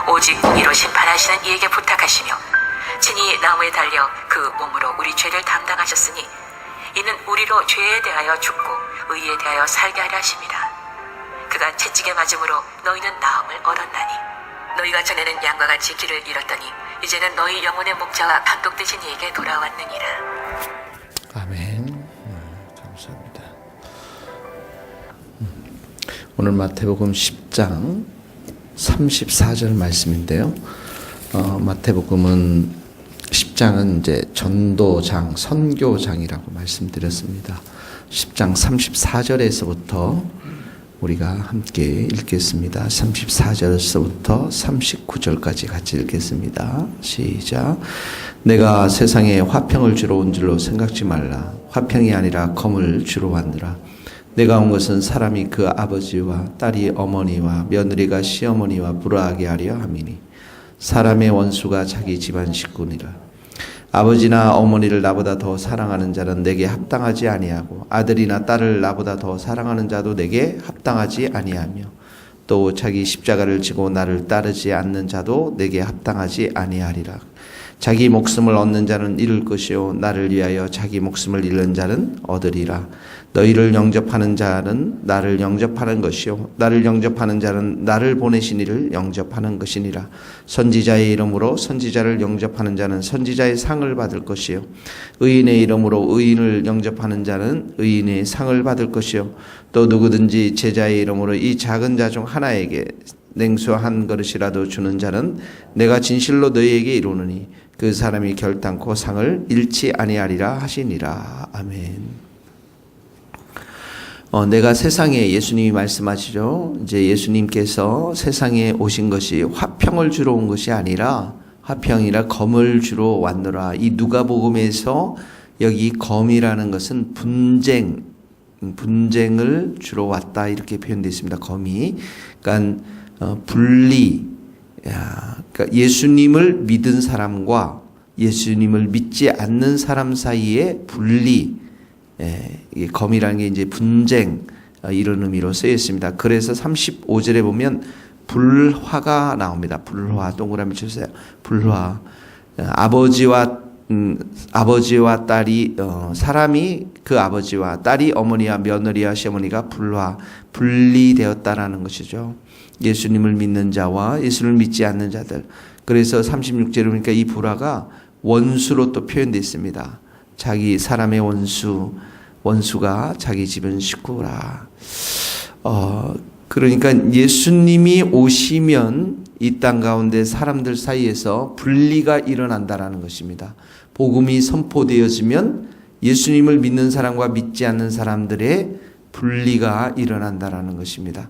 오직 공의로 심판하시는 이에게 부탁하시며 친히 나무에 달려 그 몸으로 우리 죄를 담당하셨으니 이는 우리로 죄에 대하여 죽고 의에 대하여 살게 하려 하심이라. 그가 채찍에 맞음으로 너희는 나음을 얻었나니 너희가 전에는 양과 같이 길을 잃었더니 이제는 너희 영혼의 목자와 감독되신 이에게 돌아왔느니라. 아멘. 감사합니다. 오늘 마태복음 10장 34절 말씀인데요. 마태복음은 10장은 이제 전도장, 선교장이라고 말씀드렸습니다. 10장 34절에서부터 우리가 함께 읽겠습니다. 34절에서부터 39절까지 같이 읽겠습니다. 시작. 내가 세상에 화평을 주러 온 줄로 생각지 말라. 화평이 아니라 검을 주러 왔느라. 내가 온 것은 사람이 그 아버지와 딸이 어머니와 며느리가 시어머니와 불화하게 하려 함이니 사람의 원수가 자기 집안 식구니라. 아버지나 어머니를 나보다 더 사랑하는 자는 내게 합당하지 아니하고 아들이나 딸을 나보다 더 사랑하는 자도 내게 합당하지 아니하며 또 자기 십자가를 지고 나를 따르지 않는 자도 내게 합당하지 아니하리라. 자기 목숨을 얻는 자는 잃을 것이요 나를 위하여 자기 목숨을 잃는 자는 얻으리라. 너희를 영접하는 자는 나를 영접하는 것이요 나를 영접하는 자는 나를 보내신 이를 영접하는 것이니라. 선지자의 이름으로 선지자를 영접하는 자는 선지자의 상을 받을 것이요 의인의 이름으로 의인을 영접하는 자는 의인의 상을 받을 것이요 또 누구든지 제자의 이름으로 이 작은 자 중 하나에게 냉수 한 그릇이라도 주는 자는 내가 진실로 너희에게 이루노니 그 사람이 결단코 상을 잃지 아니하리라 하시니라. 아멘. 내가 세상에 예수님이 말씀하시죠. 이제 예수님께서 세상에 오신 것이 화평을 주러 온 것이 아니라 화평이라 검을 주러 왔노라. 이 누가복음에서 여기 검이라는 것은 분쟁을 주러 왔다 이렇게 표현되어 있습니다. 검이. 그러니까 분리. 그러니까 예수님을 믿은 사람과 예수님을 믿지 않는 사람 사이의 분리. 이게 검이라는 게 이제 분쟁 이런 의미로 쓰여 있습니다. 그래서 35절에 보면 불화가 나옵니다. 불화 동그라미 주세요. 불화. 아버지와 딸이 사람이 그 아버지와 딸이 어머니와 며느리와 시어머니가 분리되었다라는 것이죠. 예수님을 믿는 자와 예수를 믿지 않는 자들. 그래서 36절에 보니까 이 불화가 원수로 또 표현되어 있습니다. 자기 사람의 원수가 자기 집은 식구라. 그러니까 예수님이 오시면 이 땅 가운데 사람들 사이에서 분리가 일어난다라는 것입니다. 복음이 선포되어지면 예수님을 믿는 사람과 믿지 않는 사람들의 분리가 일어난다라는 것입니다.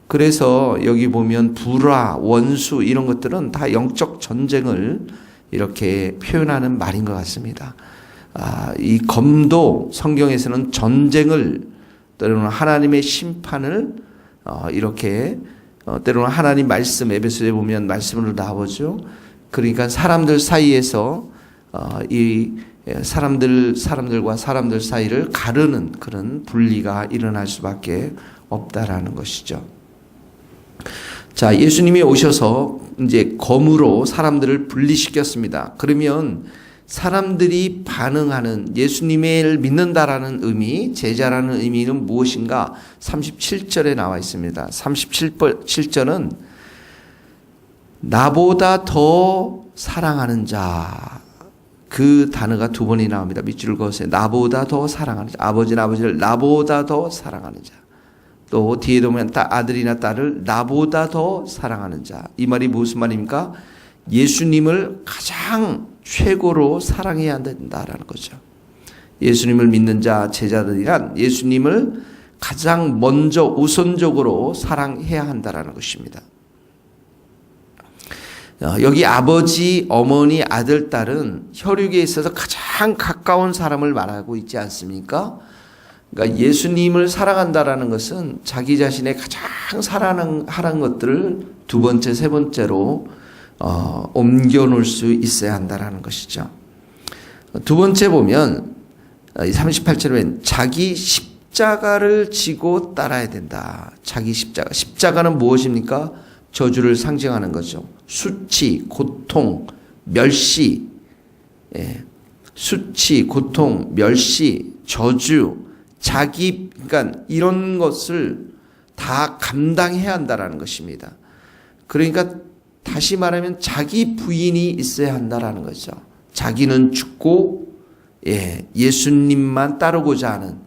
그래서 여기 보면 불화, 원수 이런 것들은 다 영적 전쟁을 이렇게 표현하는 말인 것 같습니다. 이 검도 성경에서는 전쟁을 때로는 하나님의 심판을 이렇게 때로는 하나님 말씀 에베소에 보면 말씀으로 나오죠. 그러니까 사람들 사이에서 이 사람들과 사람들 사이를 가르는 그런 분리가 일어날 수밖에 없다라는 것이죠. 자, 예수님이 오셔서 이제 검으로 사람들을 분리시켰습니다. 그러면 사람들이 반응하는 예수님을 믿는다라는 의미, 제자라는 의미는 무엇인가? 37절에 나와 있습니다. 37절은 나보다 더 사랑하는 자. 그 단어가 두 번이 나옵니다. 밑줄을 그으세요. 나보다 더 사랑하는 자. 아버지를 나보다 더 사랑하는 자. 또 뒤에도 보면 아들이나 딸을 나보다 더 사랑하는 자. 이 말이 무슨 말입니까? 예수님을 가장 최고로 사랑해야 한다라는 거죠. 예수님을 믿는 자, 제자들이란 예수님을 가장 먼저 우선적으로 사랑해야 한다라는 것입니다. 여기 아버지, 어머니, 아들, 딸은 혈육에 있어서 가장 가까운 사람을 말하고 있지 않습니까? 그러니까 예수님을 사랑한다라는 것은 자기 자신의 가장 사랑하는 것들을 두 번째, 세 번째로 옮겨놓을 수 있어야 한다라는 것이죠. 두 번째 보면 38절에 자기 십자가를 지고 따라야 된다. 자기 십자가는 무엇입니까? 저주를 상징하는 거죠. 수치, 고통, 멸시, 수치, 고통, 멸시, 저주, 그러니까 이런 것을 다 감당해야 한다라는 것입니다. 그러니까 다시 말하면 자기 부인이 있어야 한다라는 거죠. 자기는 죽고 예수님만 따르고자 하는,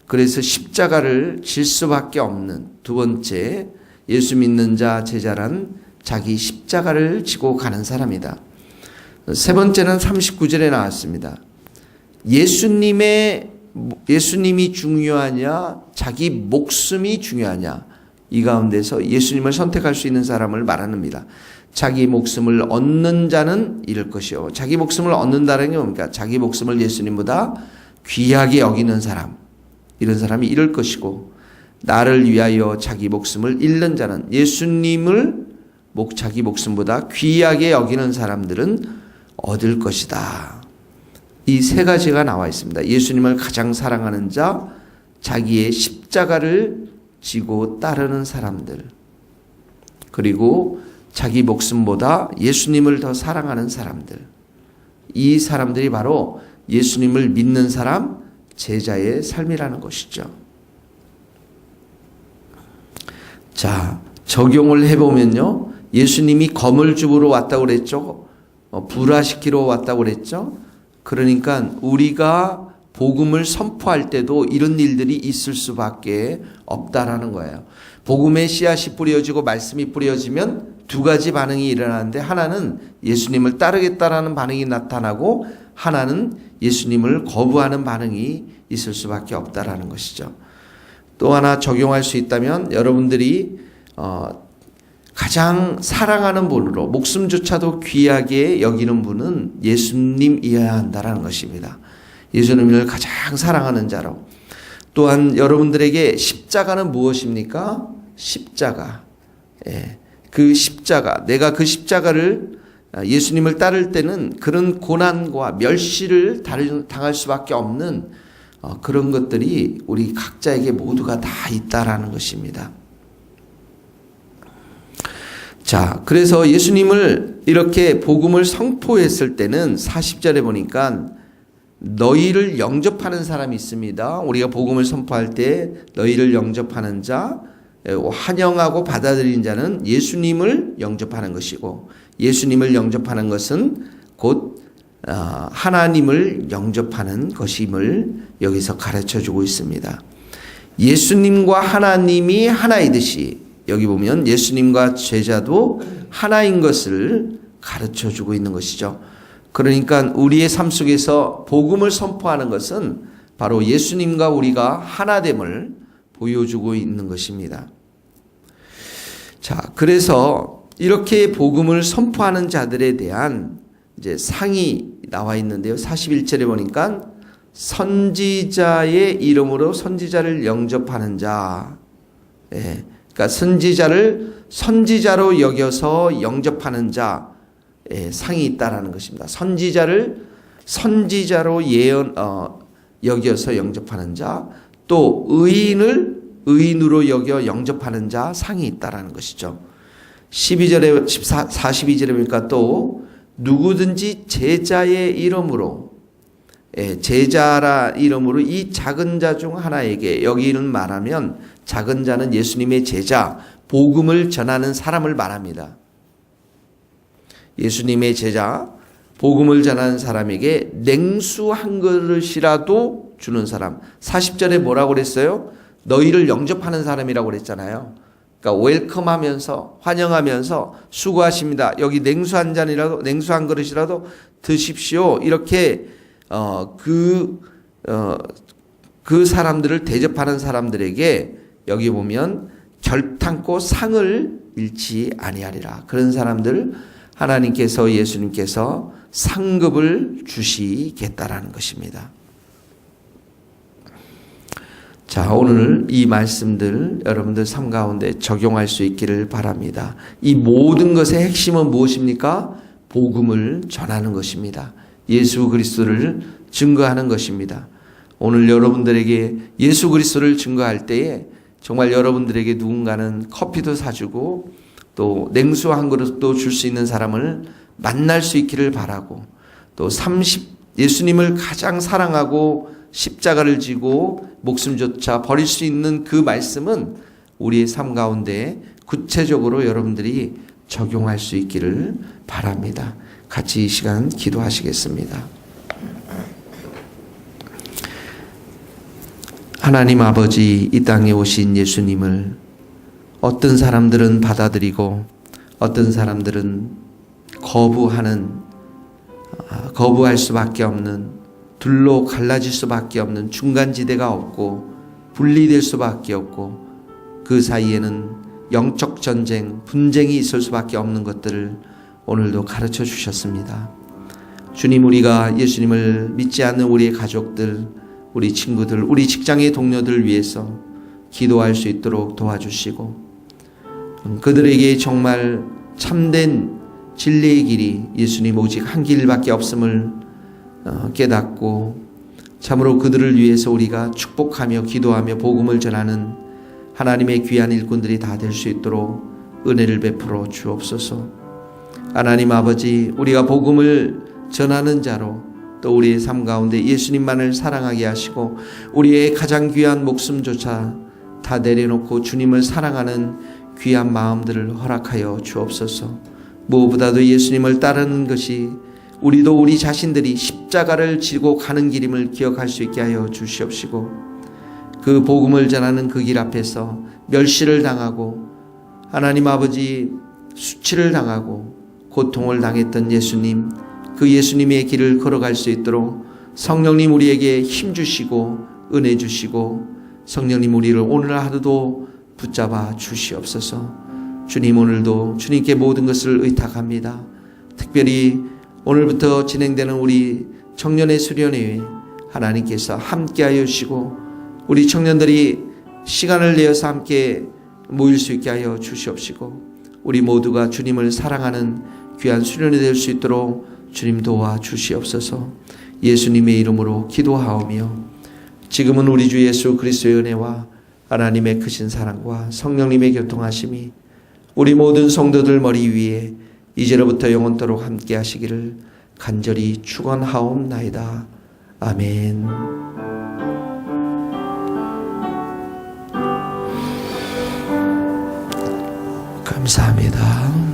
그래서 십자가를 질 수밖에 없는, 두 번째 예수 믿는 자 제자란 자기 십자가를 지고 가는 사람이다. 세 번째는 39절에 나왔습니다. 예수님이 중요하냐, 자기 목숨이 중요하냐, 이 가운데서 예수님을 선택할 수 있는 사람을 말합니다. 자기 목숨을 얻는 자는 잃을 것이요. 자기 목숨을 얻는다는 게 뭡니까? 자기 목숨을 예수님보다 귀하게 여기는 사람, 이런 사람이 잃을 것이고, 나를 위하여 자기 목숨을 잃는 자는, 예수님을 자기 목숨보다 귀하게 여기는 사람들은 얻을 것이다. 이 세 가지가 나와 있습니다. 예수님을 가장 사랑하는 자, 자기의 십자가를 지고 따르는 사람들, 그리고 자기 목숨보다 예수님을 더 사랑하는 사람들. 이 사람들이 바로 예수님을 믿는 사람, 제자의 삶이라는 것이죠. 자, 적용을 해보면요. 예수님이 검을 주우러 왔다고 그랬죠. 부라시키러 왔다고 그랬죠. 그러니까 우리가 복음을 선포할 때도 이런 일들이 있을 수밖에 없다라는 거예요. 복음의 씨앗이 뿌려지고 말씀이 뿌려지면 두 가지 반응이 일어나는데, 하나는 예수님을 따르겠다라는 반응이 나타나고, 하나는 예수님을 거부하는 반응이 있을 수밖에 없다라는 것이죠. 또 하나 적용할 수 있다면, 여러분들이 가장 사랑하는 분으로 목숨조차도 귀하게 여기는 분은 예수님이어야 한다라는 것입니다. 예수님을 가장 사랑하는 자로. 또한 여러분들에게 십자가는 무엇입니까? 십자가. 그 십자가, 내가 그 십자가를, 예수님을 따를 때는 그런 고난과 멸시를 당할 수밖에 없는 그런 것들이 우리 각자에게 모두가 다 있다라는 것입니다. 자, 그래서 예수님을 이렇게 복음을 선포했을 때는 40절에 보니까 너희를 영접하는 사람이 있습니다. 우리가 복음을 선포할 때 너희를 영접하는 자, 환영하고 받아들인 자는 예수님을 영접하는 것이고, 예수님을 영접하는 것은 곧 하나님을 영접하는 것임을 여기서 가르쳐주고 있습니다. 예수님과 하나님이 하나이듯이 여기 보면 예수님과 제자도 하나인 것을 가르쳐주고 있는 것이죠. 그러니까 우리의 삶 속에서 복음을 선포하는 것은 바로 예수님과 우리가 하나됨을 보여주고 있는 것입니다. 자, 그래서 이렇게 복음을 선포하는 자들에 대한 이제 상이 나와 있는데요. 41절에 보니까 선지자의 이름으로 선지자를 영접하는 자. 그러니까 선지자를 선지자로 여겨서 영접하는 자, 상이 있다라는 것입니다. 선지자를 선지자로 여겨서 영접하는 자, 또 의인을 의인으로 여겨 영접하는 자, 상이 있다라는 것이죠. 42절에 보니까 또 누구든지 제자의 이름으로, 제자라 이름으로 이 작은 자 중 하나에게, 여기는 말하면 작은 자는 예수님의 제자, 복음을 전하는 사람을 말합니다. 예수님의 제자, 복음을 전하는 사람에게 냉수 한 그릇이라도 주는 사람. 40절에 뭐라고 그랬어요? 너희를 영접하는 사람이라고 그랬잖아요. 그러니까 웰컴하면서, 환영하면서 수고하십니다. 여기 냉수 한 잔이라도, 냉수 한 그릇이라도 드십시오. 이렇게 그 사람들을 대접하는 사람들에게 여기 보면 결탄코 상을 잃지 아니하리라. 그런 사람들 하나님께서, 예수님께서 상급을 주시겠다라는 것입니다. 자, 오늘 이 말씀들 여러분들 삶 가운데 적용할 수 있기를 바랍니다. 이 모든 것의 핵심은 무엇입니까? 복음을 전하는 것입니다. 예수 그리스도를 증거하는 것입니다. 오늘 여러분들에게 예수 그리스도를 증거할 때에 정말 여러분들에게 누군가는 커피도 사주고 또 냉수 한 그릇도 줄 수 있는 사람을 만날 수 있기를 바라고, 또 예수님을 가장 사랑하고 십자가를 지고 목숨조차 버릴 수 있는 그 말씀은 우리의 삶 가운데 구체적으로 여러분들이 적용할 수 있기를 바랍니다. 같이 이 시간 기도하시겠습니다. 하나님 아버지, 이 땅에 오신 예수님을 어떤 사람들은 받아들이고 어떤 사람들은 거부할 수밖에 없는, 둘로 갈라질 수밖에 없는 중간지대가 없고 분리될 수밖에 없고 그 사이에는 영적 전쟁, 분쟁이 있을 수밖에 없는 것들을 오늘도 가르쳐 주셨습니다. 주님, 우리가 예수님을 믿지 않는 우리의 가족들, 우리 친구들, 우리 직장의 동료들을 위해서 기도할 수 있도록 도와주시고, 그들에게 정말 참된 진리의 길이 예수님 오직 한 길밖에 없음을 깨닫고 참으로 그들을 위해서 우리가 축복하며 기도하며 복음을 전하는 하나님의 귀한 일꾼들이 다 될 수 있도록 은혜를 베풀어 주옵소서. 하나님 아버지, 우리가 복음을 전하는 자로 또 우리의 삶 가운데 예수님만을 사랑하게 하시고 우리의 가장 귀한 목숨조차 다 내려놓고 주님을 사랑하는 귀한 마음들을 허락하여 주옵소서. 무엇보다도 예수님을 따르는 것이 우리도 우리 자신들이 십자가를 지고 가는 길임을 기억할 수 있게 하여 주시옵시고, 그 복음을 전하는 그 길 앞에서 멸시를 당하고 하나님 아버지 수치를 당하고 고통을 당했던 예수님, 그 예수님의 길을 걸어갈 수 있도록 성령님 우리에게 힘 주시고 은혜 주시고, 성령님 우리를 오늘 하루도 붙잡아 주시옵소서. 주님, 오늘도 주님께 모든 것을 의탁합니다. 특별히 오늘부터 진행되는 우리 청년의 수련회에 하나님께서 함께하여 주시고 우리 청년들이 시간을 내어서 함께 모일 수 있게 하여 주시옵시고, 우리 모두가 주님을 사랑하는 귀한 수련회 될 수 있도록 주님 도와 주시옵소서. 예수님의 이름으로 기도하오며, 지금은 우리 주 예수 그리스도의 은혜와 하나님의 크신 사랑과 성령님의 교통하심이 우리 모든 성도들 머리 위에 이제로부터 영원토록 함께 하시기를 간절히 축원하옵나이다. 아멘. 감사합니다.